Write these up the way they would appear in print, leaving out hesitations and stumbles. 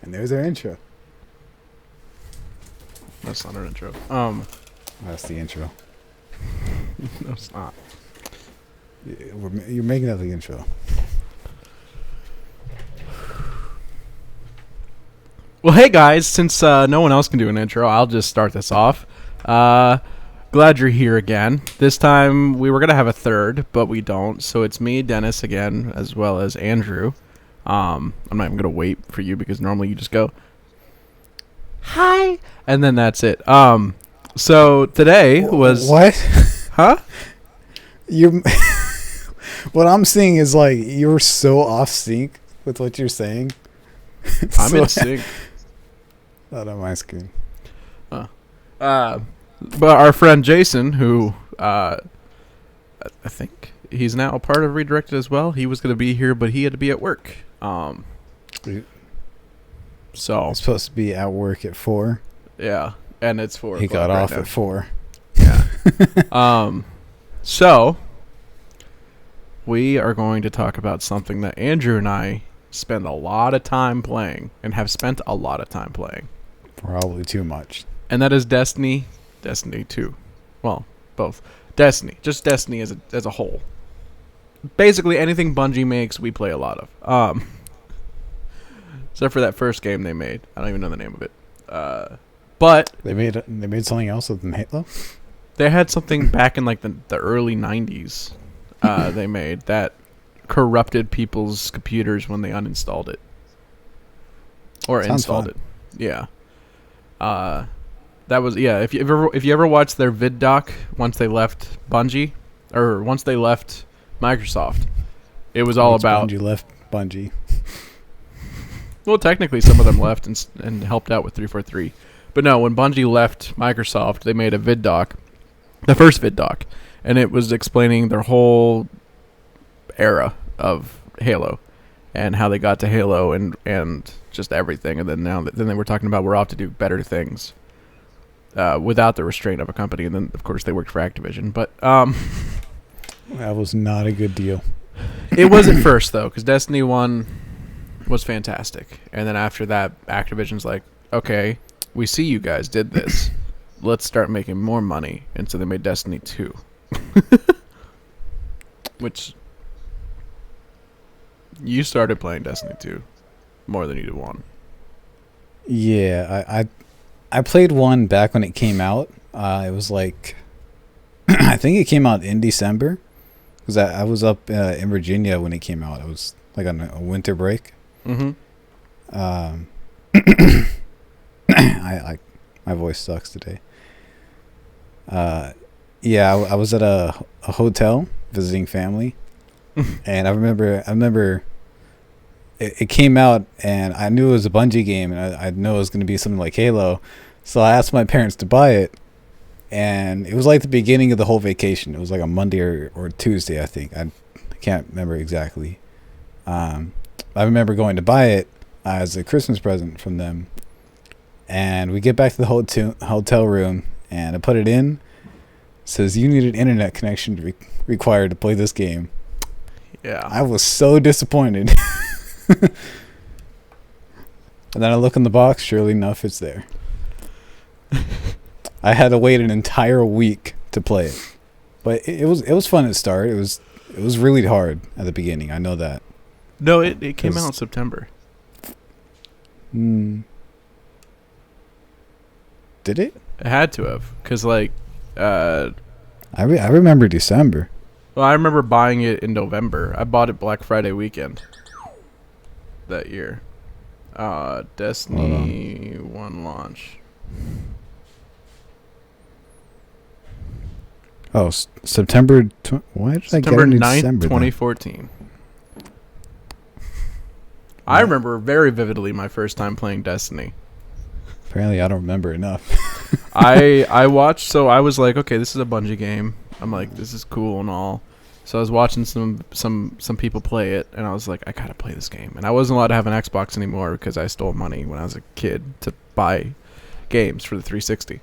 And there's our intro. That's not our intro. That's the intro. No, it's not. You're making that the intro. Well, hey guys, since no one else can do an intro, I'll just start this off. Glad you're here again. This time we were gonna have a third, but we don't. So it's me, Dennis, again, as well as Andrew. I'm not even gonna wait for you because normally you just go, "Hi," and then that's it. So today was what? Huh? You. What I'm seeing is like you're so off sync with what you're saying. I'm in sync. Oh, no, mine's good. But our friend Jason, who I think he's now a part of Redirected as well. He was going to be here, but he had to be at work. So I'm supposed to be at work at 4. yeah, and it's 4. He got off now. at 4. Yeah. So we are going to talk about something that Andrew and I spend a lot of time playing and have spent a lot of time playing. Probably too much. And that is Destiny 2. Well, both. Destiny. Just Destiny as a whole. Basically anything Bungie makes, we play a lot of. Except for that first game they made. I don't even know the name of it. But They made something else other than Halo? they had something back in like the early 90s they made that corrupted people's computers when they uninstalled it. Or Sounds installed fun. it. Yeah. That was if you ever watched their vid doc once they left Bungie or once they left Microsoft, it was all Once about Bungie left Bungie. well, technically some of them left and helped out with 343. But no, when Bungie left Microsoft, they made a vid doc, the first vid doc, and it was explaining their whole era of Halo and how they got to Halo and just everything. And then then they were talking about we're off to do better things without the restraint of a company. And then, of course, they worked for Activision. But That was not a good deal. it was at first, though, because Destiny 1 was fantastic. And then after that, Activision's like, okay, we see you guys did this. Let's start making more money. And so they made Destiny 2. Which you started playing Destiny 2 more than you did 1. Yeah, I played 1 back when it came out. It was like I think it came out in December because I was up in Virginia when it came out. It was like on a winter break. Mm-hmm. I my voice sucks today. Yeah, I was at a hotel visiting family, and I remember it came out, and I knew it was a Bungie game, and I know it was going to be something like Halo, so I asked my parents to buy it, and it was like the beginning of the whole vacation. It was like a Monday or Tuesday, I think. I can't remember exactly. I remember going to buy it as a Christmas present from them, and we get back to the hotel room, and I put it in. It says you need an internet connection required to play this game. Yeah. I was so disappointed. And then I look in the box. Surely enough, it's there. I had to wait an entire week to play it, but it was fun at start. It was really hard at the beginning. I know that. No, it came out in September. Did it? It had to have, because I remember December. well, I remember buying it in November. I bought it Black Friday weekend that year. Destiny 1 launch. Oh, September. Why did September I get it in 9th, December? 2014. I remember very vividly my first time playing Destiny. Apparently, I don't remember enough. I watched, so I was like, okay, this is a Bungie game. I'm like, this is cool and all. So I was watching some people play it, and I was like, I gotta play this game. And I wasn't allowed to have an Xbox anymore because I stole money when I was a kid to buy games for the 360.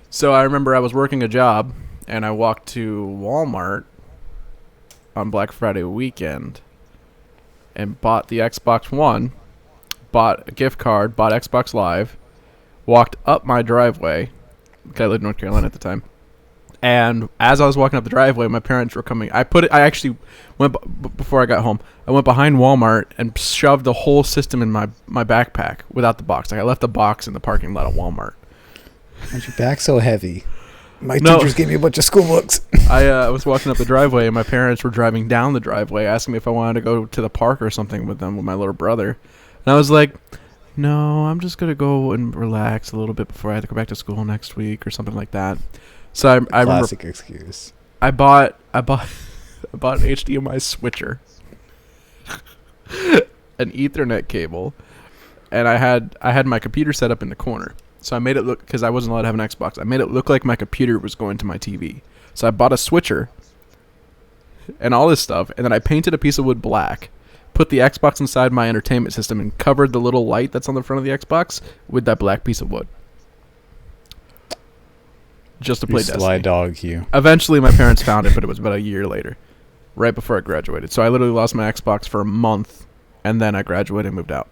So I remember I was working a job, and I walked to Walmart on Black Friday weekend and bought the Xbox One, bought a gift card, bought Xbox Live, walked up my driveway. I lived in North Carolina at the time. And as I was walking up the driveway, my parents were coming. I actually went, before I got home, I went behind Walmart and shoved the whole system in my backpack without the box. Like, I left the box in the parking lot of Walmart. Why's your back so heavy? My teachers gave me a bunch of school books. I was walking up the driveway, and my parents were driving down the driveway, asking me if I wanted to go to the park or something with them, with my little brother. And I was like, no, I'm just going to go and relax a little bit before I have to go back to school next week or something like that. So I remember, classic excuse. I bought an HDMI switcher, an Ethernet cable, and I had my computer set up in the corner. So I made it look, because I wasn't allowed to have an Xbox, I made it look like my computer was going to my TV. So I bought a switcher and all this stuff, and then I painted a piece of wood black, put the Xbox inside my entertainment system, and covered the little light that's on the front of the Xbox with that black piece of wood. Just to play Destiny. Sly dog, you. Eventually, my parents found it, but it was about a year later, right before I graduated. So I literally lost my Xbox for a month, and then I graduated and moved out,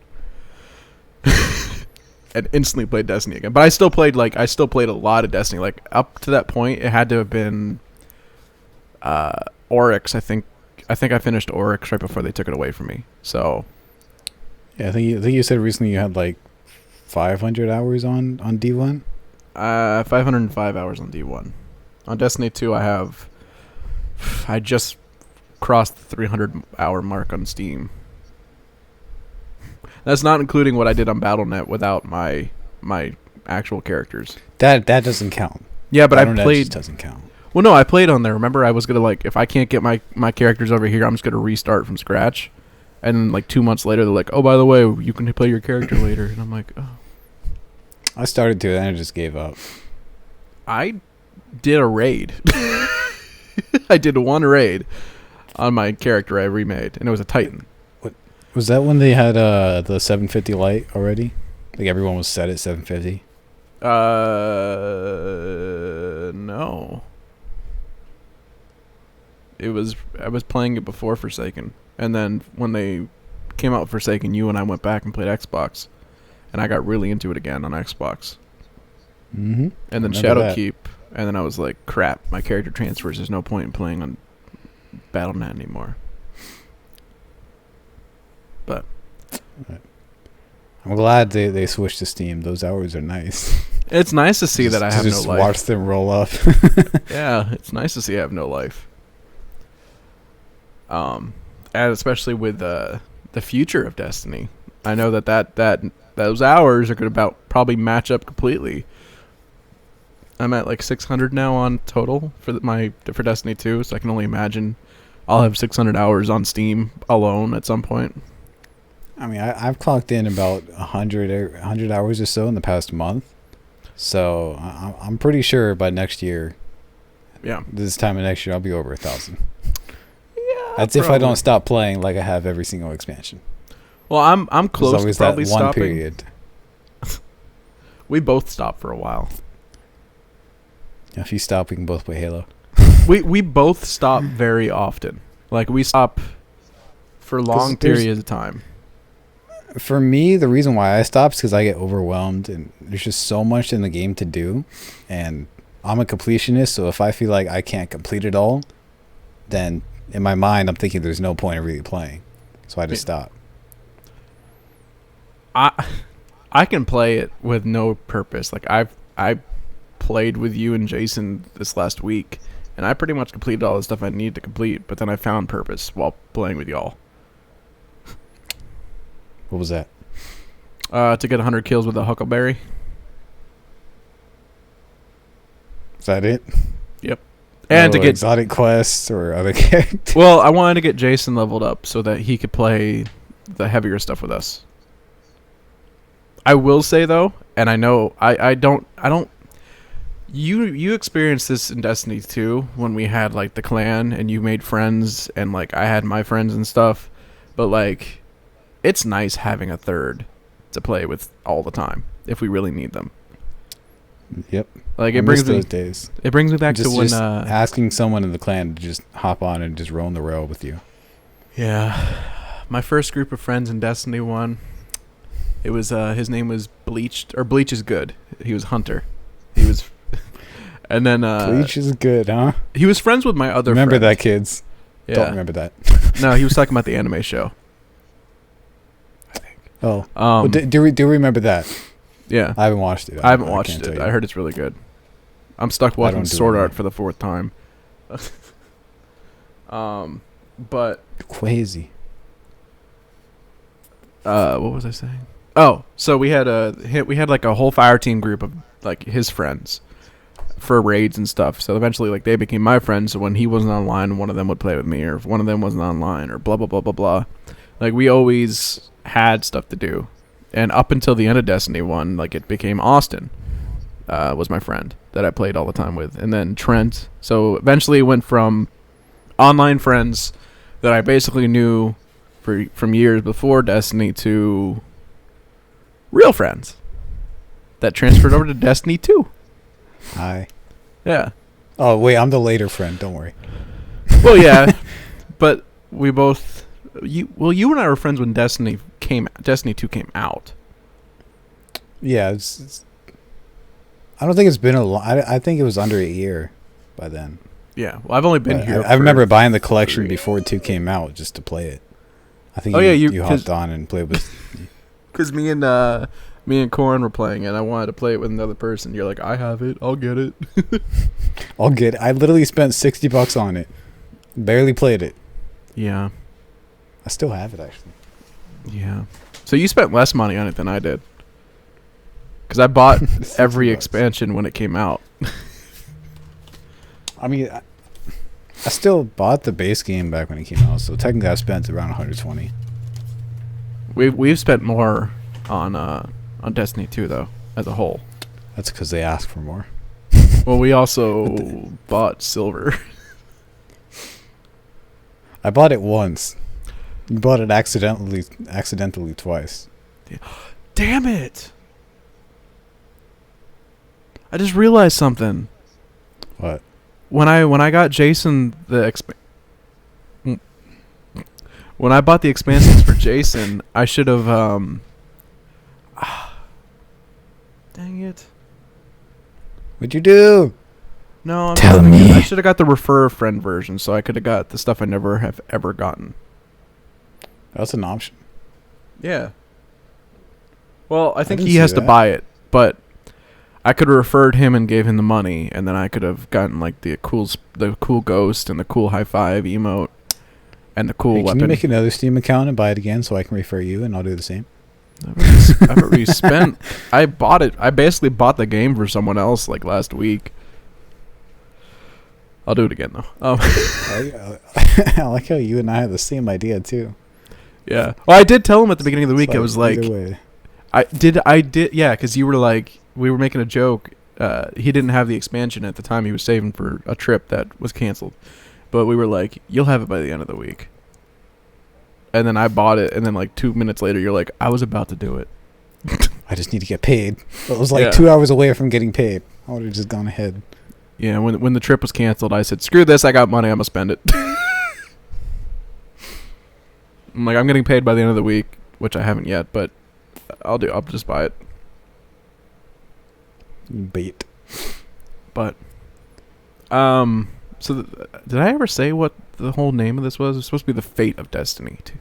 and instantly played Destiny again. But I still played a lot of Destiny. Like, up to that point, it had to have been Oryx. I think I finished Oryx right before they took it away from me. So yeah, I think you said recently you had like 500 hours on D1. 505 hours on D1. On Destiny 2, I just crossed the 300 hour mark on Steam. That's not including what I did on BattleNet without my actual characters. That doesn't count. Yeah, but BattleNet I played. Just doesn't count. Well, no, I played on there. Remember, I was gonna, like, if I can't get my characters over here, I'm just gonna restart from scratch. And then, like, 2 months later, they're like, "Oh, by the way, you can play your character later." And I'm like, "Oh." I started to, and I just gave up. I did a raid. I did one raid on my character I remade, and it was a Titan. What was that when they had the 750 light already? Like, everyone was set at 750? No. I was playing it before Forsaken, and then when they came out with Forsaken, you and I went back and played Xbox, and I got really into it again on Xbox. Mm-hmm. And then Shadowkeep, and then I was like, crap, my character transfers. There's no point in playing on BattleNet anymore. But I'm glad they switched to Steam. Those hours are nice. It's nice to see that I have no life. Just watch them roll up. Yeah, it's nice to see I have no life. And especially with the future of Destiny, I know that those hours are going to probably match up completely. I'm at like 600 now on total for Destiny 2, so I can only imagine I'll have 600 hours on Steam alone at some point. I mean, I've clocked in about 100 hours or so in the past month, so I'm pretty sure by next year, this time of next year, I'll be over 1,000. Yeah, that's probably. If I don't stop playing like I have every single expansion. Well, I'm close to probably that one stopping. Period. We both stopped for a while. If you stop, we can both play Halo. We both stop very often. Like, we stop for long periods of time. For me, the reason why I stop is because I get overwhelmed, and there's just so much in the game to do, and I'm a completionist, so if I feel like I can't complete it all, then in my mind I'm thinking there's no point in really playing, so I just stop. I can play it with no purpose. Like, I played with you and Jason this last week, and I pretty much completed all the stuff I needed to complete, but then I found purpose while playing with y'all. What was that? To get 100 kills with a Huckleberry. Is that it? Yep. And no to get exotic quests or other characters. Well, I wanted to get Jason leveled up so that he could play the heavier stuff with us. I will say though, and I know I don't. You experienced this in Destiny 2 when we had like the clan and you made friends and like I had my friends and stuff, but like it's nice having a third to play with all the time if we really need them. Yep. Like it brings those days. It brings me back to when asking someone in the clan to just hop on and just roam the rail with you. Yeah. My first group of friends in Destiny 1, It was his name was Bleached, or Bleach is good. He was Hunter. He was, and then Bleach is good, huh? he was friends with my other. Remember friend. that, kids? Yeah. Don't remember that. No, he was talking about the anime show. Oh, well, do we remember that? Yeah, I haven't watched it. I haven't can't watched tell it. you. I heard it's really good. I'm stuck watching don't do Sword it, Art man. for the 4th time. But Crazy. what was I saying? Oh, so we had like a whole fire team group of like his friends for raids and stuff. So eventually, like, they became my friends. So when he wasn't online, one of them would play with me, or if one of them wasn't online, or blah blah blah blah blah. Like, we always had stuff to do, and up until the end of Destiny 1, like, it became Austin was my friend that I played all the time with, and then Trent. So eventually, it went from online friends that I basically knew from years before Destiny to real friends that transferred over to Destiny 2. Hi. Yeah. Oh wait, I'm the later friend. Don't worry. Well, yeah, but we both. You and I were friends when Destiny 2 came out. Yeah, it's I don't think it's been a long. I think it was under a year by then. Yeah. Well, I've only been But here. I remember buying the collection 3. before 2 came out just to play it. I think Oh, you, yeah, you 'cause- hopped on and played with. Because me and Corin were playing it. I wanted to play it with another person. You're like, I have it. I'll get it. I'll get it. I literally spent $60 on it. Barely played it. Yeah. I still have it actually. Yeah. So you spent less money on it than I did. Because I bought every $60. expansion when it came out. I mean, I still bought the base game back when it came out, so technically I spent around 120. We've spent more on Destiny 2 though, as a whole. That's because they asked for more. Well, we also bought silver. I bought it once. You bought it accidentally twice. Damn it! I just realized something. What? When I got Jason when I bought the expansions for Jason, I should have dang it. What'd you do? No, I'm Tell not thinking- me. I should have got the refer a friend version, so I could have got the stuff I never have ever gotten. That's an option. Yeah. Well, I think didn't he see has to that. buy it, but I could have referred him and gave him the money, and then I could have gotten like the cool ghost and the cool high five emote and the cool Hey, can weapon. you make another Steam account and buy it again so I can refer you and I'll do the same? I've already spent. I bought it. I basically bought the game for someone else like last week. I'll do it again though. I like how you and I have the same idea too. Yeah. Well, I did tell him at the beginning of the week. It's I was like, either way. I did. Yeah, because you were like, we were making a joke. He didn't have the expansion at the time. He was saving for a trip that was canceled. But we were like, you'll have it by the end of the week. And then I bought it, and then like 2 minutes later, you're like, I was about to do it. I just need to get paid. It was like Yeah. 2 hours away from getting paid. I would have just gone ahead. Yeah, when the trip was canceled, I said, screw this, I got money, I'm gonna spend it. I'm like, I'm getting paid by the end of the week, which I haven't yet, but I'll just buy it. Bait. But, so did I ever say what the whole name of this was? It's supposed to be The Fate of Destiny 2.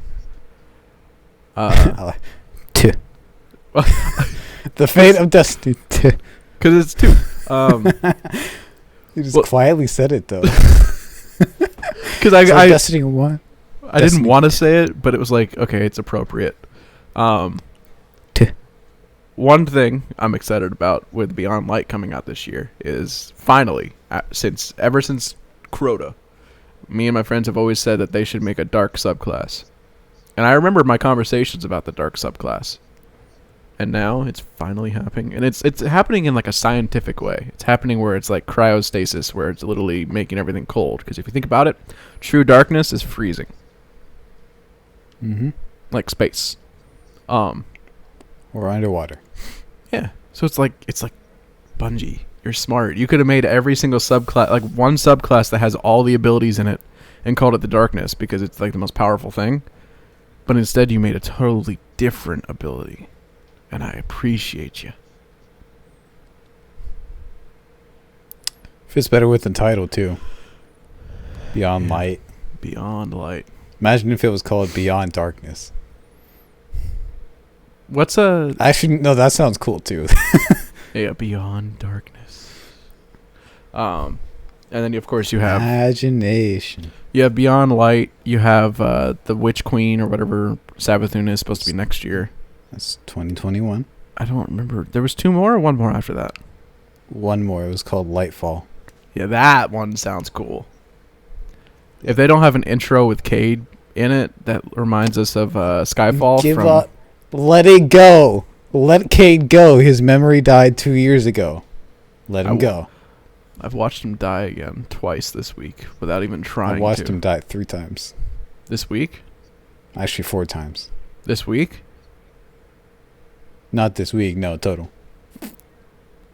The Fate of Destiny 2. Because it's 2. You just Well- quietly said it though. Because So I Destiny 1. I didn't Destiny. want to say it, but it was like, okay, it's appropriate. T. One thing I'm excited about with Beyond Light coming out this year is finally, ever since Crota, me and my friends have always said that they should make a dark subclass. And I remember my conversations about the dark subclass. And now it's finally happening. And it's happening in like a scientific way. It's happening where it's like cryostasis, where it's literally making everything cold. Because if you think about it, true darkness is freezing. Mm-hmm. Like space. Or underwater. Yeah. So it's like Bungie. You're smart. You could have made every single subclass, like one subclass that has all the abilities in it, and called it the darkness because it's like the most powerful thing. But instead, you made a totally different ability. and I appreciate you. Fits better with the title too. Beyond Yeah. Light. Beyond Light. Imagine if it was called Beyond Darkness. What's a Actually, no, that sounds cool too. Beyond Darkness? And then of course you have Imagination. Beyond Light. You have the Witch Queen or whatever Savathun is supposed to be next year. That's 2021. I don't remember. There was 2 more or 1 more after that. One more. It was called Lightfall. Yeah, that one sounds cool. If they don't have an intro with Cade in it, that reminds us of Skyfall. Give from up. Let it go. Let Cade go. His memory died 2 years ago. Let him go. I've watched him die again twice this week without even trying I watched to. him die 3 times. This week? Actually, 4 times. This week? Not this week. No, total.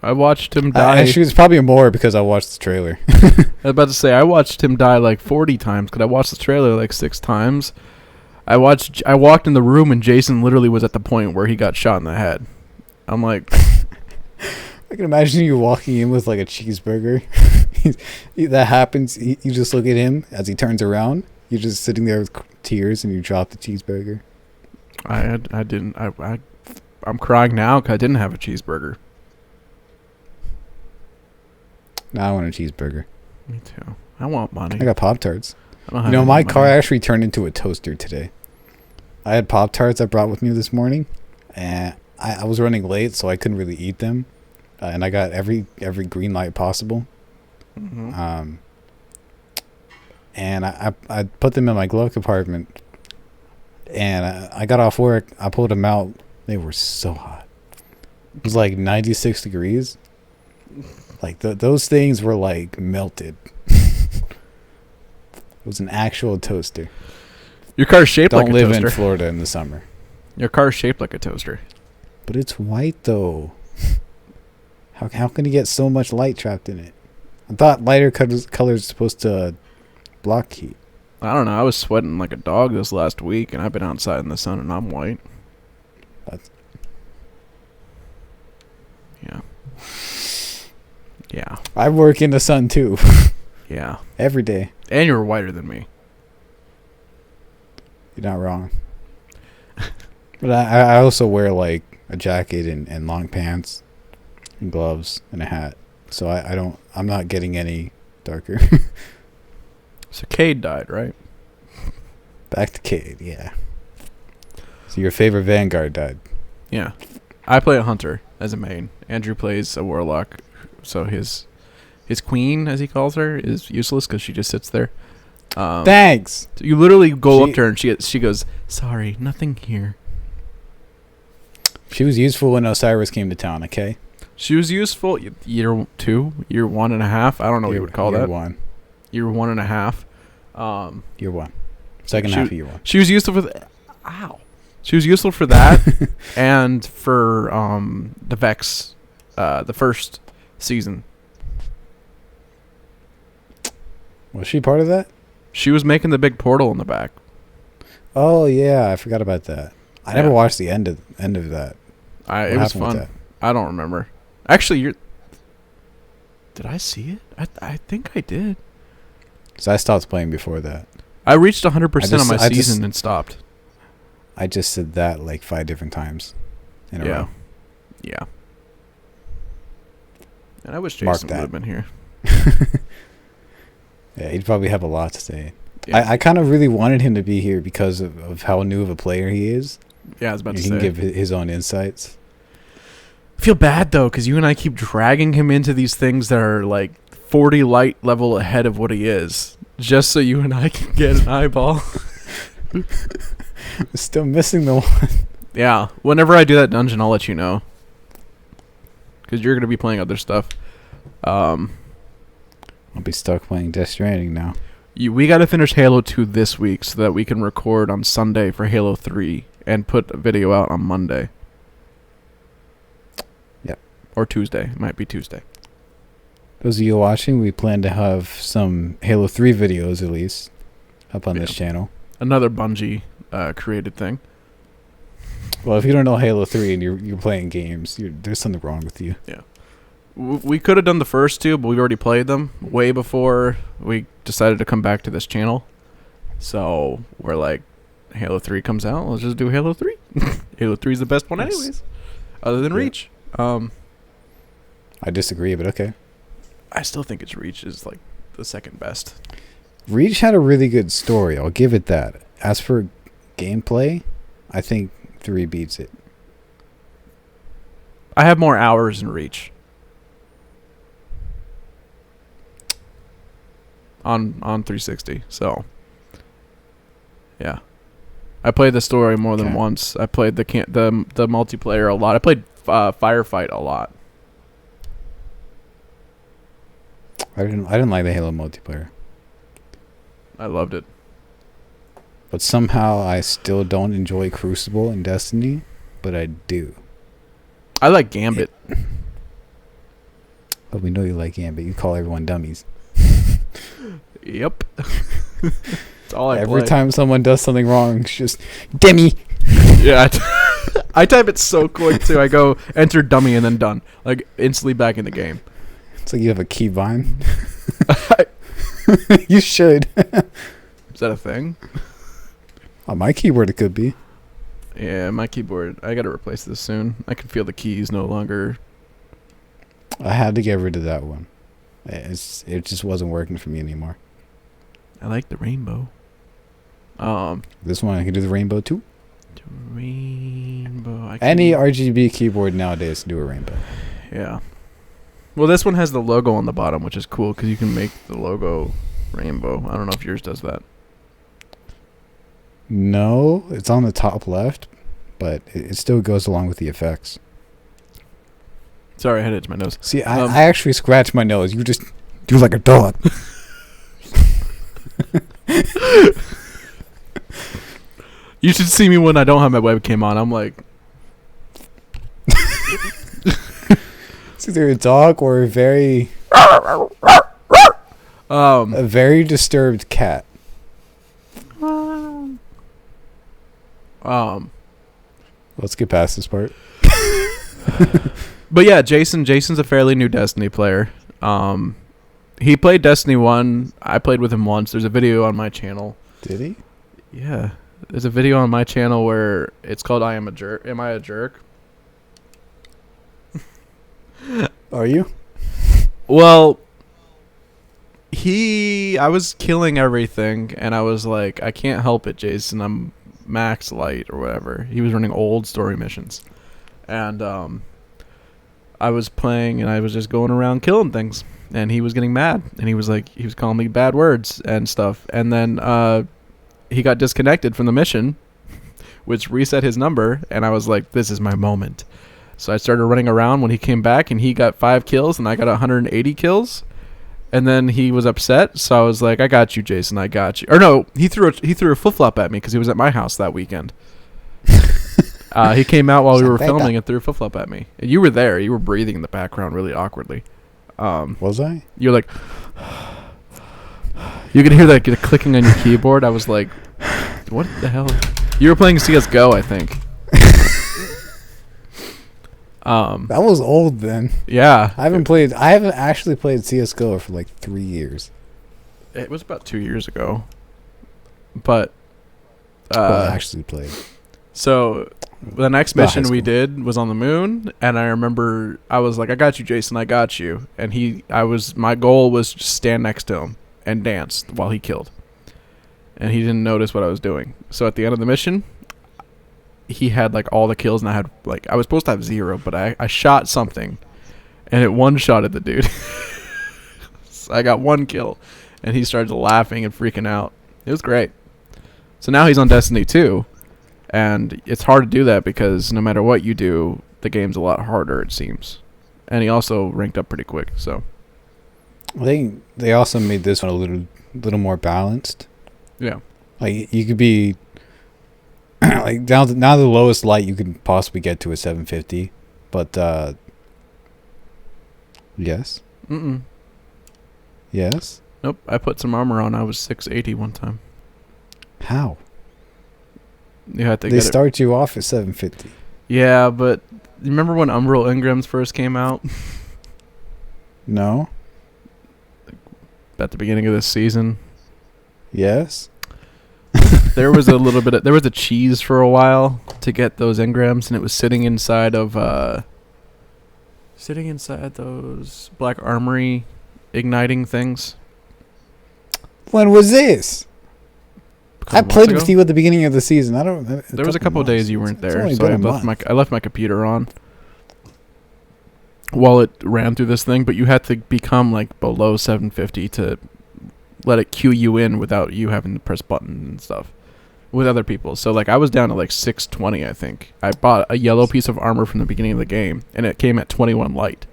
I watched him die. Actually, it's probably more because I watched the trailer. I was about to say, I watched him die like 40 times because I watched the trailer like 6 times. I walked in the room and Jason literally was at the point where he got shot in the head. I'm like, I can imagine you walking in with like a cheeseburger. That happens. You just look at him as he turns around. You're just sitting there with tears and you drop the cheeseburger. I'm crying now because I didn't have a cheeseburger. Now I want a cheeseburger. Me too. I want money. I got Pop-Tarts. I don't You have know, any my money. car actually turned into a toaster today. I had Pop-Tarts I brought with me this morning, and I was running late, so I couldn't really eat them. And I got every green light possible. Mhm. And I put them in my glove compartment. And I got off work. I pulled them out. They were so hot. It was like 96 degrees. Like those things were like melted. It was an actual toaster. Your car's shaped Don't like a live toaster. in Florida in the summer. Your car's shaped like a toaster. But it's white though. How can you get so much light trapped in it? I thought lighter colors are supposed to block heat. I don't know. I was sweating like a dog this last week, and I've been outside in the sun, and I'm white. That's- Yeah. Yeah. I work in the sun too. Yeah. Every day. And you're whiter than me. You're not wrong. But I also wear like a jacket and long pants and gloves and a hat. So I'm not getting any darker. So Cade died, right? Back to Cade, yeah. So your favorite Vanguard died. Yeah. I play a hunter as a main. Andrew plays a warlock, so his queen, as he calls her, is useless because she just sits there. Thanks. So you literally go up to her and she goes, "Sorry, nothing here." She was useful when Osiris came to town, okay? She was useful year 2, year 1.5. I don't know what you would call year that. One. Year 1.5. Year one. Second half of year one. She was useful for She was useful for that and for the Vex, the first season. Was she part of that? She was making the big portal in the back. Oh yeah, I forgot about that. I never Yeah. watched the end of that. It What was happened with fun. that? I don't remember. Actually, did I see it? I think I did. So I stopped playing before that. I reached 100% on my I just- season and stopped. I just said that like 5 different times in a Yeah. row. Yeah. And I wish Mark Jason would that. have been here. Yeah, he'd probably have a lot to say. Yeah. I kind of really wanted him to be here because of how new of a player he is. Yeah, I was about to He can say. give his own insights. I feel bad though, because you and I keep dragging him into these things that are like 40 light level ahead of what he is, just so you and I can get an eyeball. Still missing the one. Yeah, whenever I do that dungeon, I'll let you know, because you're gonna be playing other stuff. I'll be stuck playing Death Stranding now. We got to finish Halo 2 this week so that we can record on Sunday for Halo 3 and put a video out on Monday. Yep. Or Tuesday. It might be Tuesday. Those of you watching, we plan to have some Halo 3 videos at least up on this Yeah. channel. Another Bungie created thing. Well, if you don't know Halo 3 and you're playing games, there's something wrong with you. Yeah. We could have done the first two, but we already played them way before we decided to come back to this channel. So we're like, Halo 3 comes out, let's just do Halo 3. Halo 3 is the best one Yes. anyways, other than Yeah. Reach. I disagree, but okay. I still think it's Reach is like the second best. Reach had a really good story. I'll give it that. As for gameplay, I think 3 beats it. I have more hours in Reach. On 360, so yeah, I played the story more than Okay. once. I played the multiplayer a lot. I played Firefight a lot. I didn't like the Halo multiplayer, I loved it. but somehow I still don't enjoy Crucible and Destiny, but I do. I like Gambit. But we know you like Gambit. You call everyone dummies. Yep. That's all I Every play. time someone does something wrong, it's just Demi. Yeah, I type it so quick too. I go enter dummy and then done, like instantly back in the game. It's like you have a keybind. You should. Is that a thing? On my keyboard, it could be. Yeah, my keyboard. I gotta replace this soon. I can feel the keys no longer. I had to get rid of that one. It just wasn't working for me anymore. I like the rainbow. This one I can do the rainbow too. Rainbow. I Any can- RGB keyboard nowadays can do a rainbow. Yeah. Well, this one has the logo on the bottom, which is cool because you can make the logo rainbow. I don't know if yours does that. No, it's on the top left, but it still goes along with the effects. Sorry, I had it to my nose. See, I actually scratch my nose. You just do like a dog. You should see me when I don't have my webcam on. I'm like, It's either a dog or a very disturbed cat. Let's get past this part. But yeah, Jason's a fairly new Destiny player. He played Destiny 1. I played with him once. There's a video on my channel. Did he? Yeah. There's a video on my channel where it's called I Am a Jerk. Am I a Jerk? Are you? Well, I was killing everything, and I was like, I can't help it, Jason. I'm max light or whatever. He was running old story missions. And I was playing, and I was just going around killing things. And he was getting mad, and he was calling me bad words and stuff. And then he got disconnected from the mission, which reset his number, and I was like, this is my moment. So I started running around when he came back, and he got 5 kills, and I got 180 kills. And then he was upset, so I was like, I got you, Jason, I got you. Or no, he threw a flip-flop at me because he was at my house that weekend. He came out while we were filming and threw a flip-flop at me. And you were there. You were breathing in the background really awkwardly. Was I? You're like... You could hear that clicking on your keyboard. I was like, what the hell? You were playing CSGO, I think. That was old then. Yeah. I haven't actually played CS:GO for like 3 years. It was about 2 years ago. But Well, I actually played. so the next Not high mission we school. did was on the moon, and I remember I was like, I got you, Jason, I got you. And my goal was just stand next to him and dance while he killed. And he didn't notice what I was doing. So at the end of the mission, he had like all the kills, and I had like, I was supposed to have 0, but I shot something, and it one-shotted the dude. So I got 1 kill, and he started laughing and freaking out. It was great. So now he's on Destiny 2, and it's hard to do that because no matter what you do, the game's a lot harder, it seems. And he also ranked up pretty quick, so. I think they also made this one a little more balanced. Yeah. Like you could be like down to now the lowest light you can possibly get to is 750, but yes, Mm-mm. yes. Nope, I put some armor on. I was 680 one time. How? You had to They get it. start you off at 750. Yeah, but you remember when Umbral Ingrams first came out? No. At the beginning of this season? Yes. There was a little bit of, there was a cheese for a while to get those engrams, and it was sitting inside those Black Armory igniting things. When was this? I Couple played months with ago. you at the beginning of the season. I don't. There was a couple of days you weren't It's there, only so been I a left month. my computer on while it ran through this thing. But you had to become like below 750 to let it queue you in without you having to press buttons and stuff with other people. So like I was down to like 620, I think. I bought a yellow piece of armor from the beginning of the game, and it came at 21 light.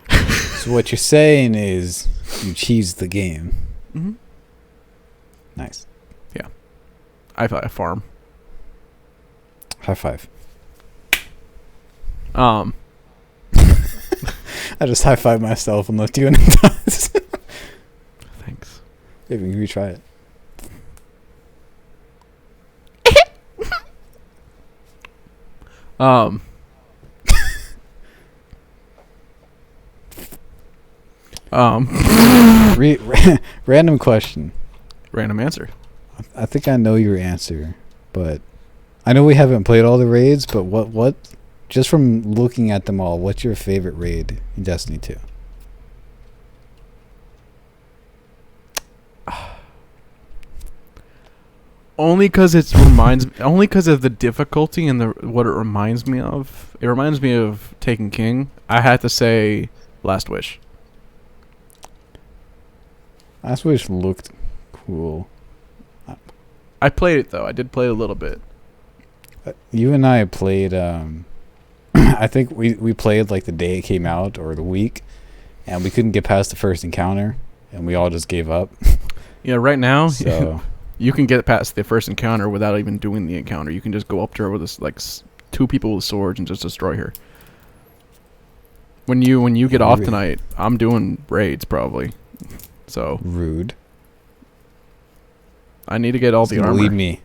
So what you're saying is you cheesed the game. Mm-hmm. Nice. I farm. High five. Um. I just high five myself and left you in the dust. Thanks. Maybe we can retry it. Um. Random question. Random answer. I think I know your answer, but I know we haven't played all the raids. But what? Just from looking at them all, what's your favorite raid in Destiny 2? Only because it reminds. Only because of the difficulty and what it reminds me of. It reminds me of Taken King. I had to say, Last Wish. Last Wish looked cool. I played it though. I did play it a little bit. You and I played. I think we played like the day it came out or the week, and we couldn't get past the first encounter, and we all just gave up. Yeah, right now, So you can get past the first encounter without even doing the encounter. You can just go up to her with this, like two people with swords and just destroy her. When you get off Maybe. tonight, I'm doing raids probably. So rude. I need to get all the Just armor. leave me.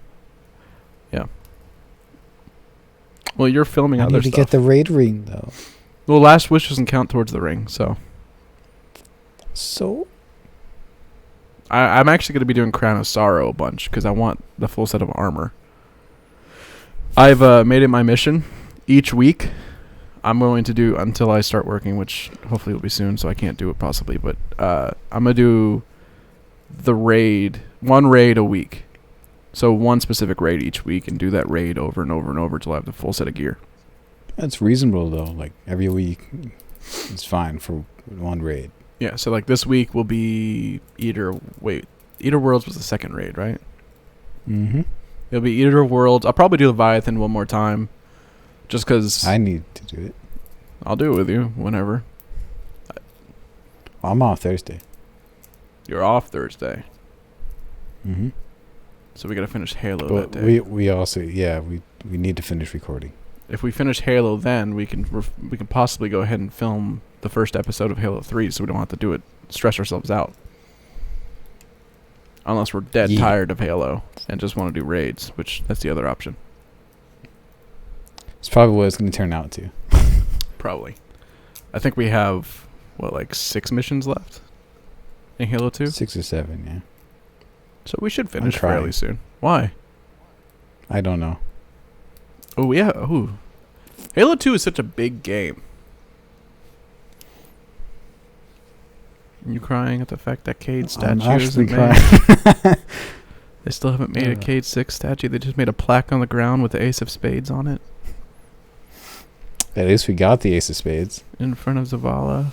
Well, you're filming I other need to stuff. get the raid ring though. Well, Last Wish doesn't count towards the ring, so So I'm actually going to be doing Crown of Sorrow a bunch because I want the full set of armor. I've made it my mission each week. I'm going to do until I start working, which hopefully will be soon, so I can't do it possibly. But I'm going to do one raid a week. So one specific raid each week and do that raid over and over and over until I have the full set of gear. that's reasonable though. Like every week, it's fine for one raid. Yeah, so like this week will be Eater Worlds was the second raid, right? Mm-hmm. It'll be Eater Worlds. I'll probably do Leviathan one more time. Just because I need to do it. I'll do it with you whenever. I'm off Thursday. You're off Thursday. Mm-hmm. So we got to finish Halo But that day. we also we need to finish recording. If we finish Halo, then we can possibly go ahead and film the first episode of Halo 3, so we don't have to do it, stress ourselves out. Unless we're dead Yeah. tired of Halo and just want to do raids, which that's the other option. It's probably what it's going to turn out to. Probably. I think we have like 6 missions left in Halo 2. 6 or 7, yeah. So we should finish trying. fairly soon. Why? I don't know. Oh yeah. Ooh. Halo 2 is such a big game. You crying at the fact that Cade statue I'm actually isn't made? crying. They still haven't made a Uh. Cade 6 statue. They just made a plaque on the ground with the Ace of Spades on it At least we got the Ace of Spades. in front of Zavala.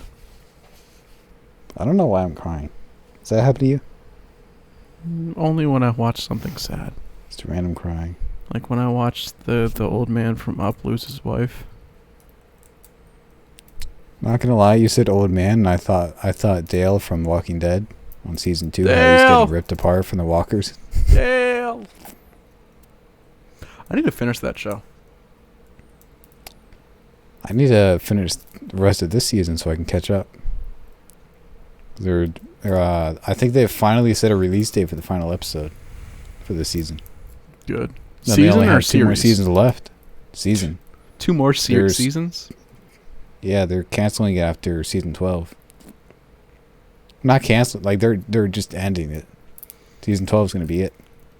I don't know why I'm crying. Does that happen to you? Only when I watch something sad. Just random crying. Like when I watched the old man from Up lose his wife. Not gonna lie, you said old man, and I thought Dale from Walking Dead on season 2. How he's Dale! getting ripped apart from the walkers. Dale! I need to finish that show. I need to finish the rest of this season so I can catch up. I think they finally set a release date for the final episode for this season. Good. No, they Season only or have 2 more series? seasons left. Season. 2 more There's- seasons? Yeah, they're canceling it after season 12. Not canceling, like they're just ending it. Season 12 is going to be it.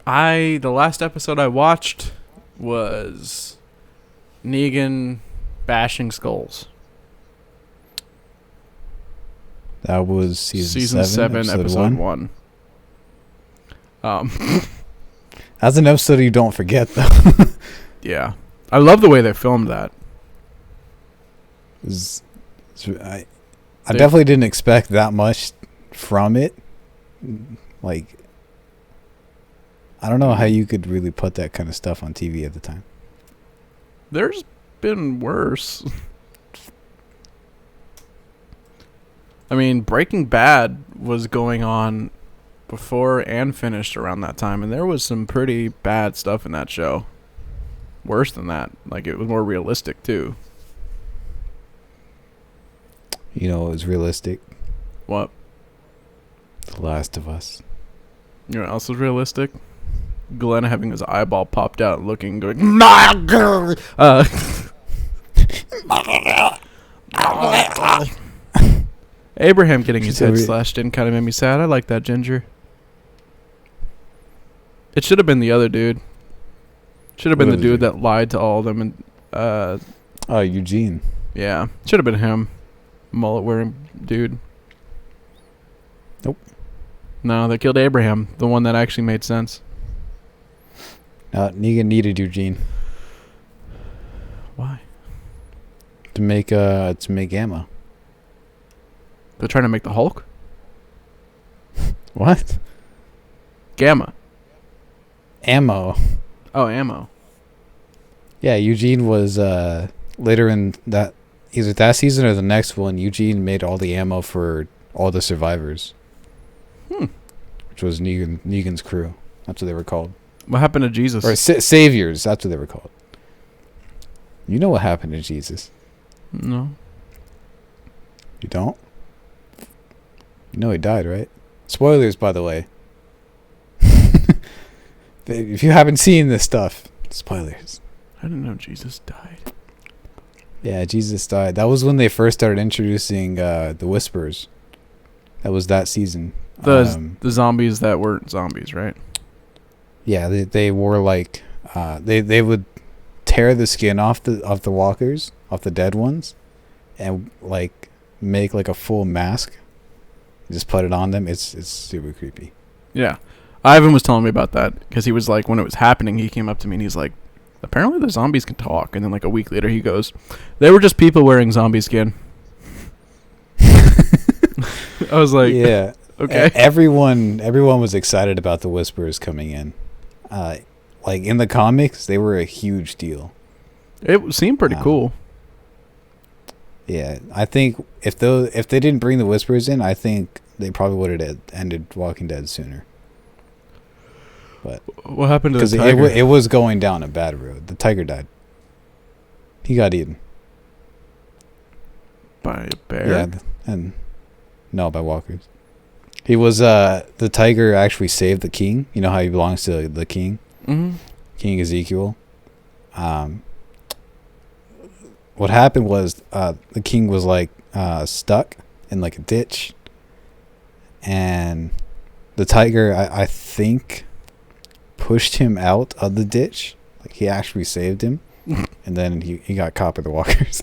The last episode I watched was Negan bashing skulls. That was season 7, episode 1. That's an episode you don't forget, though. Yeah. I love the way they filmed that. I definitely didn't expect that much from it. Like, I don't know how you could really put that kind of stuff on TV at the time. There's been worse. I mean, Breaking Bad was going on before and finished around that time, and there was some pretty bad stuff in that show. Worse than that. Like, it was more realistic, too. You know, it was realistic. What? The Last of Us. You know what else was realistic? Glenn having his eyeball popped out, looking, going, "My girl!" Abraham getting his head slashed in kind of made me sad. I like that, Ginger. It should have been the other dude. Should have been the dude that lied to all of them. And Eugene. yeah, should have been him. Mullet wearing dude. Nope. No, they killed Abraham, the one that actually made sense. Negan needed Eugene Why? to make ammo. They're trying to make the Hulk? What? Gamma. Ammo. Oh, ammo. Yeah, Eugene was later in that, either that season or the next one. Eugene made all the ammo for all the survivors. Which was Negan's crew. That's what they were called. What happened to Jesus? Or saviors. That's what they were called. You know what happened to Jesus? No. You don't? You know he died, right? Spoilers, by the way. If you haven't seen this stuff, spoilers. I didn't know Jesus died. Yeah, Jesus died. That was when they first started introducing the Whisperers. That was that season. The zombies that weren't zombies, right? Yeah, they wore like they would tear the skin off the walkers, off the dead ones, and like make like a full mask. Just put it on them. It's super creepy. Yeah. Ivan was telling me about that because he was like, when it was happening, he came up to me and he's like, apparently the zombies can talk. And then like a week later he goes, they were just people wearing zombie skin. I was like, yeah. Okay. Everyone was excited about the Whisperers coming in. Like in the comics, they were a huge deal. It seemed pretty cool. Yeah, I think if they didn't bring the Whisperers in, I think they probably would have ended Walking Dead sooner. But what happened to the because tiger? it was going down a bad road. The tiger died. He got eaten by a bear? Yeah, and no, by walkers. He was the tiger actually saved the king. You know how he belongs to the king, King Ezekiel. What happened was the king was like stuck in like a ditch, and the tiger I think pushed him out of the ditch. Like he actually saved him, and then he got caught by the walkers.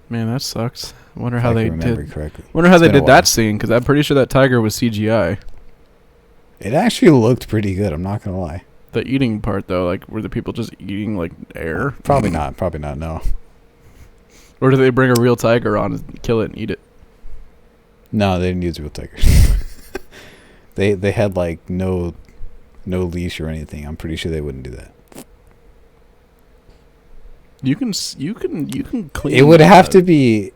Man, that sucks. I wonder how they did. Correctly. Wonder how they did that scene, because I'm pretty sure that tiger was CGI. It actually looked pretty good. I'm not gonna lie. The eating part though, like were the people just eating like air? Probably not. Probably not. No. Or do they bring a real tiger on and kill it and eat it? No, they didn't use real tigers. They had like no leash or anything. I'm pretty sure they wouldn't do that. You can clean. It would have to be.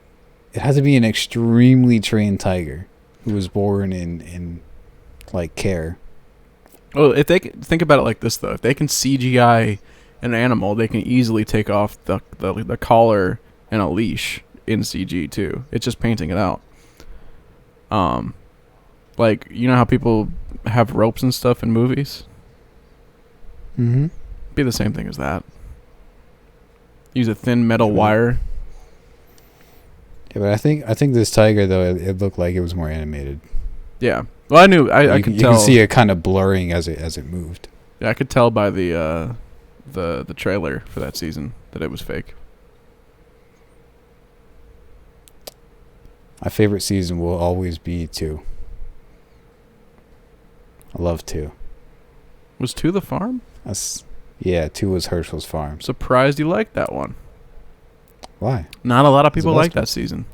It has to be an extremely trained tiger who was born in like care. Oh, if they can, think about it like this though, if they can CGI an animal, they can easily take off the collar and a leash in CG too. It's just painting it out. Like you know how people have ropes and stuff in movies. Mm-hmm. Be the same thing as that. Use a thin metal wire. Yeah, but I think this tiger though it looked like it was more animated. Yeah. Well, I knew I could tell. You can see it kind of blurring as it moved. Yeah, I could tell by the trailer for that season that it was fake. My favorite season will always be 2. I love 2. Was 2 the farm? Yeah, 2 was Herschel's farm. Surprised you liked that one. Why? Not a lot of people like one. that season.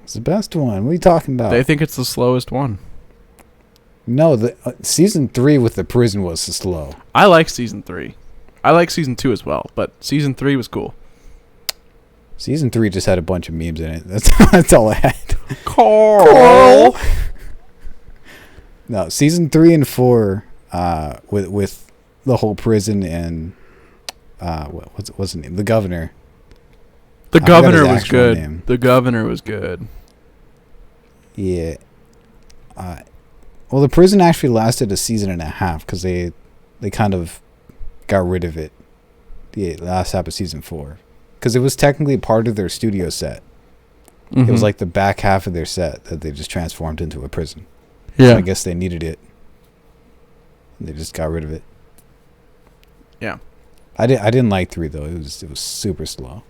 It's the best one. What are you talking about? They think it's the slowest one. No, the season 3 with the prison was slow. I like season 3. I like season 2 as well, but season 3 was cool. Season 3 just had a bunch of memes in it. That's all I had. Carl. No, season 3 and 4, with the whole prison and what's his name? The governor. The I forgot his governor was actual good. name. The governor was good. Yeah. Well, the prison actually lasted a season and a half because they kind of got rid of it. The last half of season 4, because it was technically part of their studio set. Mm-hmm. It was like the back half of their set that they just transformed into a prison. Yeah. So I guess they needed it. They just got rid of it. Yeah. I didn't like 3 though. It was super slow.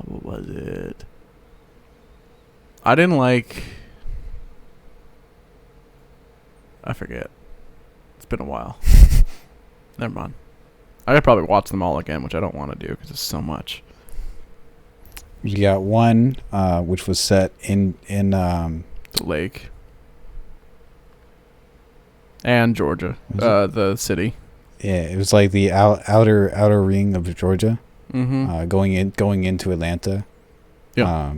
What was it? I didn't like. I forget. It's been a while. Never mind. I could probably watch them all again, which I don't want to do because it's so much. You got one, which was set in The lake. And Georgia, the city. Yeah, it was like the outer ring of Georgia, going into Atlanta. Yeah.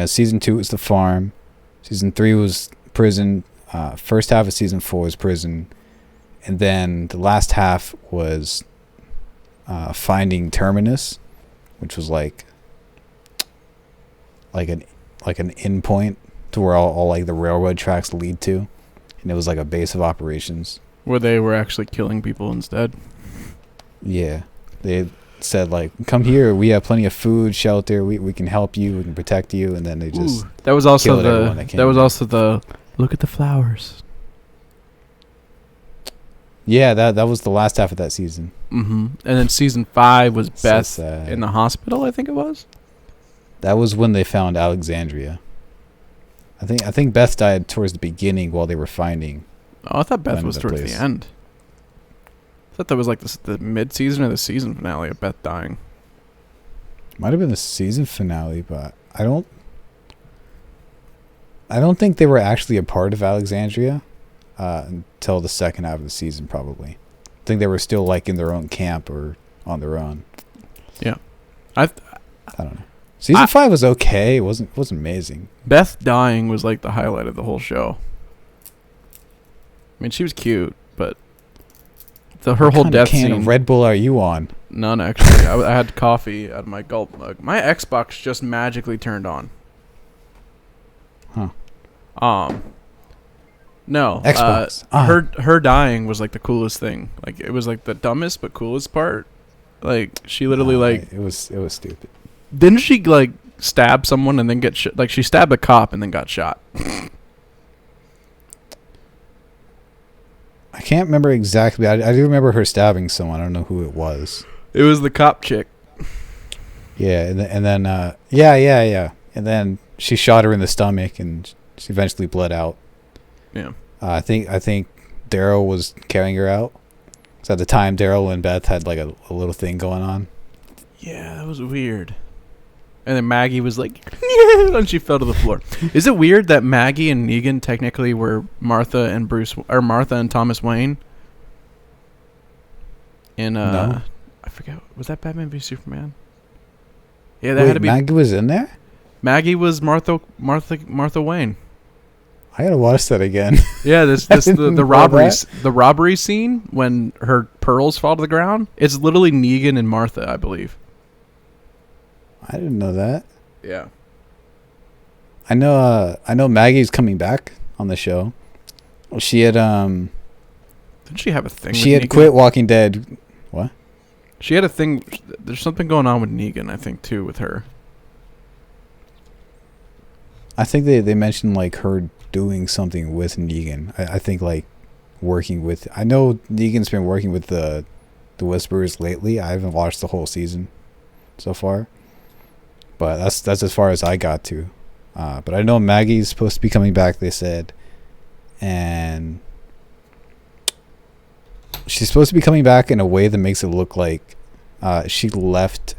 Season 2 was the farm. Season 3 was prison. First half of season 4 was prison, and then the last half was finding Terminus, which was like an endpoint to where all like the railroad tracks lead to, and it was like a base of operations. Where they were actually killing people instead. Yeah, they said like, "Come here. We have plenty of food, shelter. We can help you. We can protect you." And then they just that was also killed everyone that came in. also the look at the flowers. Yeah, that was the last half of that season. Mm-hmm. And then season 5 was So Beth sad. in the hospital. I think it was. That was when they found Alexandria. I think Beth died towards the beginning while they were finding. Oh, I thought Beth Finding was the towards place. the end. I thought that was like the mid-season or the season finale of Beth dying. Might have been the season finale, but I don't think they were actually a part of Alexandria until the second half of the season, probably. I think they were still like in their own camp or on their own. Yeah. I don't know. Season 5 was okay. It wasn't amazing. Beth dying was like the highlight of the whole show. I mean, she was cute, but her whole death can scene. of Red Bull are you on? None, actually. I had coffee out of my gulp mug. My Xbox just magically turned on. Huh. No. Xbox. Her dying was like the coolest thing. Like it was like the dumbest but coolest part. Like she literally like it was stupid. didn't she like stab someone and then get shot? Like she stabbed a cop and then got shot. I can't remember exactly. I do remember her stabbing someone. I don't know who it was. It was the cop chick. Yeah, and then yeah. And then she shot her in the stomach, and she eventually bled out. Yeah. I think Daryl was carrying her out. So at the time, Daryl and Beth had like a little thing going on. Yeah, that was weird. And then Maggie was like, and she fell to the floor. Is it weird that Maggie and Negan technically were Martha and Thomas Wayne? In No. I forget, was that Batman v Superman? Yeah, that had to be. Maggie was in there? Maggie was Martha Wayne. I gotta watch that again. Yeah, the didn't know robbery scene when her pearls fall to the ground. It's literally Negan and Martha, I believe. I didn't know that. Yeah. I know Maggie's coming back on the show. She had Didn't she have a thing? she with had Negan? quit Walking Dead. What? She had a thing. There's something going on with Negan, I think, too, with her. I think they mentioned like her doing something with Negan. I think like working with. I know Negan's been working with the Whisperers lately. I haven't watched the whole season so far, but that's as far as I got to. But I know Maggie's supposed to be coming back. They said, and she's supposed to be coming back in a way that makes it look like she left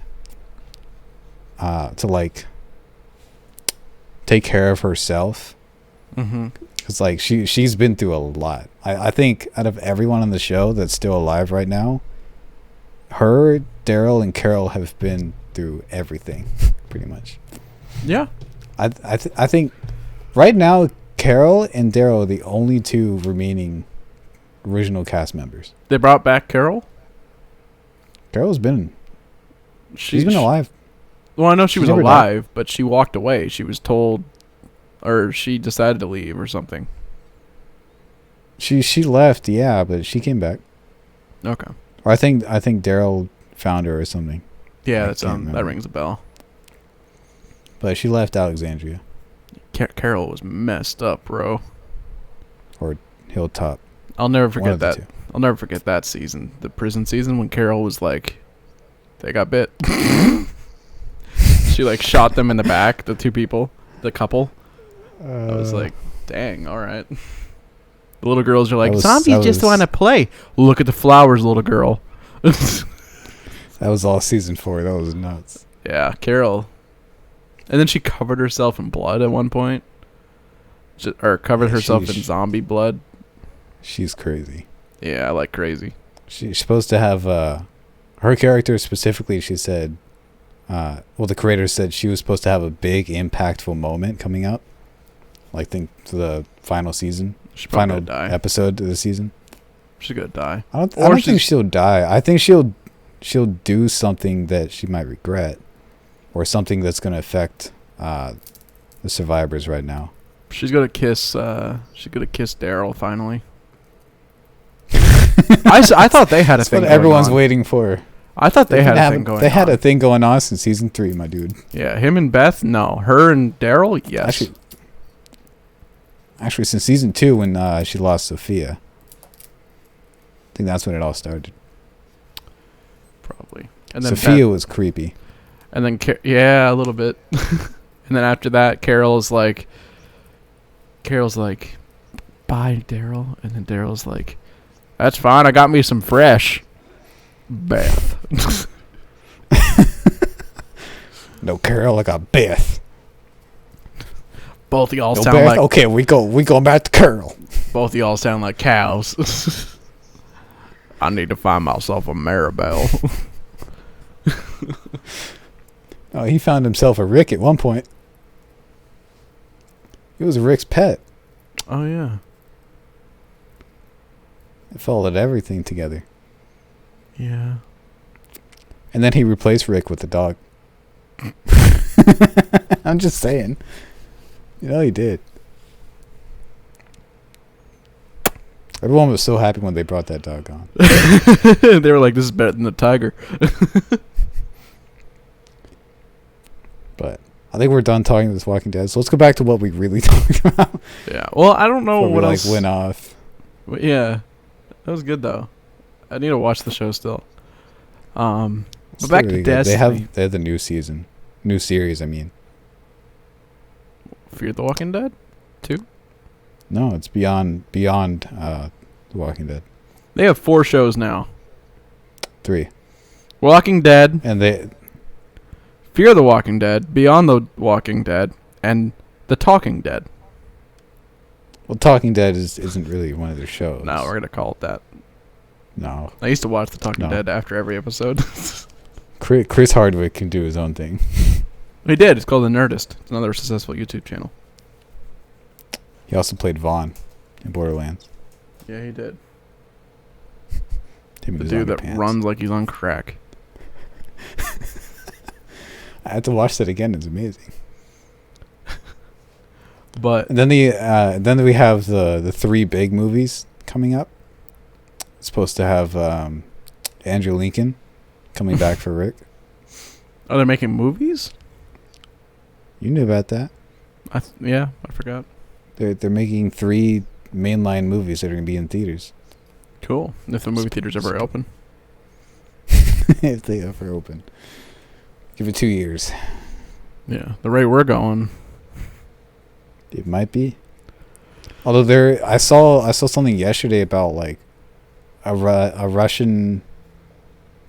to like take care of herself. Mm-hmm. Because like she's been through a lot. I think out of everyone on the show that's still alive right now, her, Daryl, and Carol have been through everything, pretty much. Yeah. I think right now Carol and Daryl are the only two remaining original cast members. They brought back Carol? Carol's been she's been alive. Well, I know she was never alive, but she walked away. She was told, or she decided to leave or something. She left, yeah, but she came back. Okay. Or I think Daryl found her or something. Yeah, I that can't remember. rings a bell. But she left Alexandria Carol was messed up, bro. or Hilltop. I'll never One forget of the that. two. I'll never forget that season, the prison season, when Carol was like, they got bit. She like shot them in the back, the two people, the couple. I was like, dang, all right. The little girls are like, zombies just want to play. Look at the flowers, little girl. that was all season 4. That was nuts. Yeah, Carol. And then she covered herself in blood at one point. Or covered Yeah, herself in sheesh. zombie blood. She's crazy. Yeah, I like crazy. She's supposed to have her character specifically. She said, well, the creator said she was supposed to have a big, impactful moment coming up. Like, think to the final season, She's probably final gonna die. episode of the season. She's gonna die. I Or don't think she's- she'll die. I think she'll do something that she might regret, or something that's going to affect the survivors right now. She's gonna kiss. She's gonna kiss Daryl finally. I thought they had a That's thing. what going everyone's on. waiting for. I thought they had a thing going. They had on. a thing going on since season 3, my dude. Yeah, him and Beth. No, her and Daryl. Yes. Actually, since season 2, when she lost Sophia, I think that's when it all started. Probably. And then Sophia Beth, was creepy. and then yeah, a little bit. And then after that, Carol's like, bye, Daryl. And then Daryl's like, that's fine. I got me some fresh. Beth. No, Carol, I got Beth. Both of y'all No, sound Beth. like Okay, we going back to Carol. both of y'all sound like cows. I need to find myself a Maribel. Oh, he found himself a Rick at one point. He was Rick's pet. Oh yeah. It followed everything together. Yeah. And then he replaced Rick with the dog. I'm just saying. You know he did. Everyone was so happy when they brought that dog on. They were like, this is better than the tiger. But I think we're done talking this Walking Dead. So let's go back to what we really talked about. Yeah. Well, I don't know Before what we else. went off. But yeah. That was good though. I need to watch the show still. But It's back to really good. Destiny. They have the new season. New series, I mean. Fear the Walking Dead? No, it's beyond The Walking Dead. They have 4 shows now. 3. Walking Dead, And they Fear the Walking Dead, Beyond the Walking Dead, and The Talking Dead. Talking Dead isn't really one of their shows. No, we're gonna call it that. No. I used to watch The Talking No. Dead after every episode. Chris Hardwick can do his own thing. He did. It's called The Nerdist. It's another successful YouTube channel. He also played Vaughn in Borderlands. Yeah, he did. Him in The his dude that underpants. runs like he's on crack. I had to watch that again. It's amazing. But And then we have the three big movies coming up. It's supposed to have Andrew Lincoln coming back for Rick. are they making movies? You knew about that. Yeah, I forgot. They're making 3 mainline movies that are gonna be in theaters. Cool. If the movie theater's ever open. If they ever open. Give it 2 years. Yeah, the rate we're going. It might be. Although I saw something yesterday about like a Russian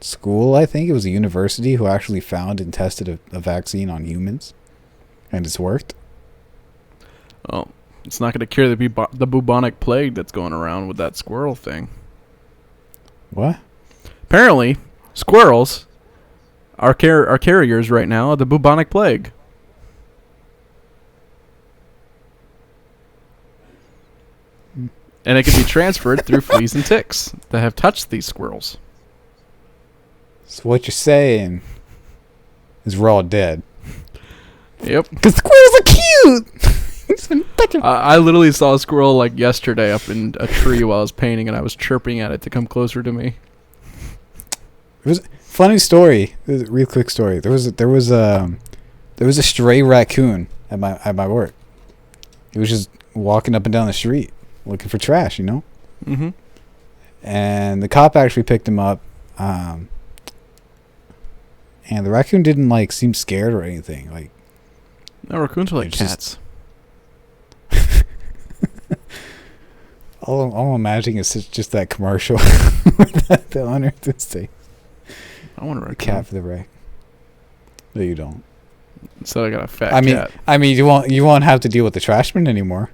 school, I think it was a university, who actually found and tested a vaccine on humans, and it's worked. Oh, it's not going to cure the bubonic plague that's going around with that squirrel thing. What? Apparently, squirrels are carriers right now of the bubonic plague. And it can be transferred through fleas and ticks that have touched these squirrels. So what you're saying is we're all dead. Yep. Because squirrels are cute. He's been touching. I literally saw a squirrel like yesterday up in a tree while I was painting, and I was chirping at it to come closer to me. It was funny story. It was a real quick story. There was a stray raccoon at my work. He was just walking up and down the street looking for trash, Mm-hmm. And the cop actually picked him up. And the raccoon didn't like seem scared or anything. Like, No, raccoons are like It's cats. all I'm imagining is just that commercial with the owner to say I want a the raccoon. cat for the wreck. No, you don't. So I got a fat I mean, cat. you won't have to deal with the trash bin anymore.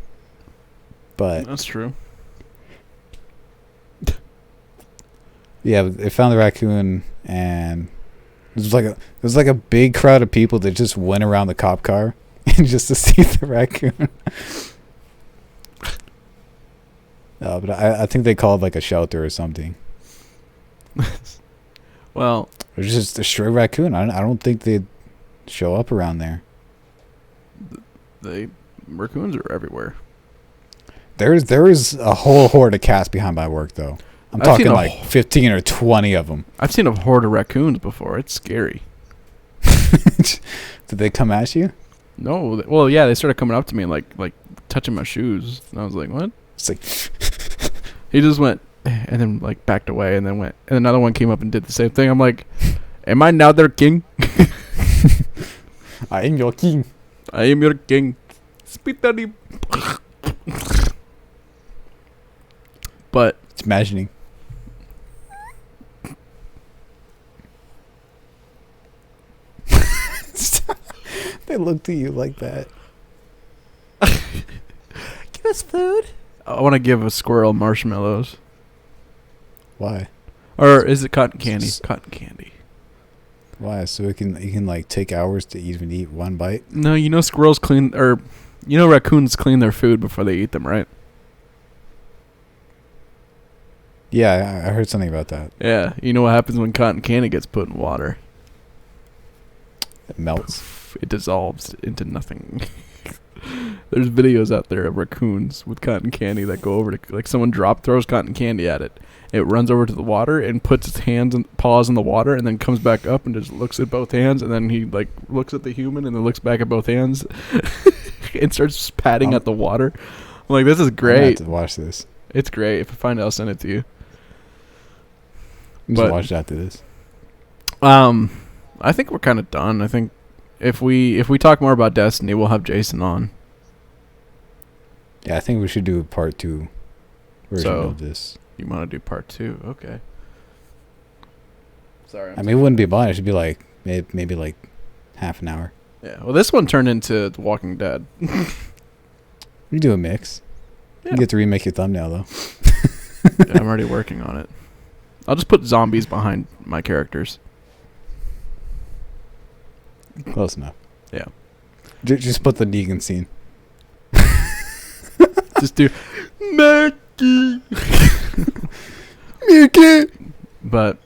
But That's true. yeah, they found the raccoon, and it was like a big crowd of people that just went around the cop car and just to see the raccoon. But I think they called like a shelter or something. Well, It was just a stray raccoon. I don't think they'd show up around there. raccoons are everywhere. There is a whole horde of cats behind my work, though. I'm I've seen talking a like 15 or 20 of them. I've seen a horde of raccoons before. It's scary. Did they come at you? No, well, yeah, they started coming up to me and like touching my shoes, and I was like, "What?" It's like, He just went, and then like backed away, and then went, and another one came up and did the same thing. I'm like, "Am I now their king? I am your king. I am your king." Spit daddy. But It's imagining. They looked at you like that. give us food. I want to give a squirrel marshmallows, Why? or is it cotton candy? Cotton candy. Why? So you can like take hours to even eat one bite? No, squirrels clean, or raccoons clean their food before they eat them, right? Yeah, I heard something about that. Yeah. You know what happens when cotton candy gets put in water? It melts. It dissolves into nothing. There's videos out there of raccoons with cotton candy that go over to, like, someone throws cotton candy at it. It runs over to the water and puts its hands and paws in the water, and then comes back up and just looks at both hands, and then he like looks at the human and then looks back at both hands and starts patting at the water. I'm like, this is I'm gonna have great. to watch this. It's great. If I find it, I'll send it to you. I'm But- just watch it after this. I think we're kind of done. I think if we talk more about Destiny, we'll have Jason on. Yeah, I think we should do a part 2 version So- of this. You want to do part 2? Okay. Sorry. I mean, it wouldn't be long. It should be like maybe like half an hour. Yeah. Well, this one turned into The Walking Dead. You do a mix. Yeah. You get to remake your thumbnail though. Yeah, I'm already working on it. I'll just put zombies behind my characters. Close enough. Yeah. Just put the Negan scene. Just do Maggie. But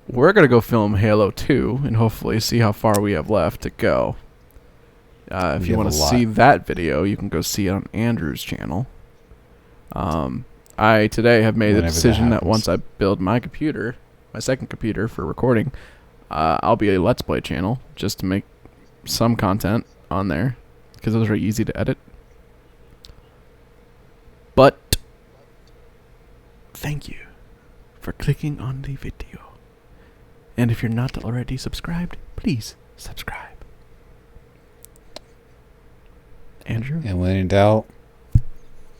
we're gonna go film Halo 2 and hopefully see how far we have left to go. If We you have want a to lot. see that video, you can go see it on Andrew's channel. I today have made the Whenever that decision that happens. once I build my computer, my second computer for recording, I'll be a Let's Play channel just to make some content on there because those are easy to edit. But thank you for clicking on the video. And if you're not already subscribed, please subscribe. Andrew? And when in doubt,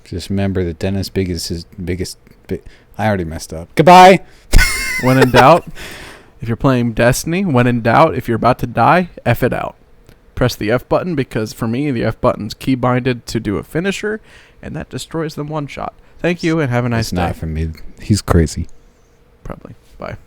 just remember that Dennis I already messed up. Goodbye. When in doubt, if you're playing Destiny, when in doubt, if you're about to die, F it out. Press the F button because for me, the F button's key binded to do a finisher, and that destroys them one shot. Thank you and have a nice It's day. not for me. He's crazy. Probably. Bye.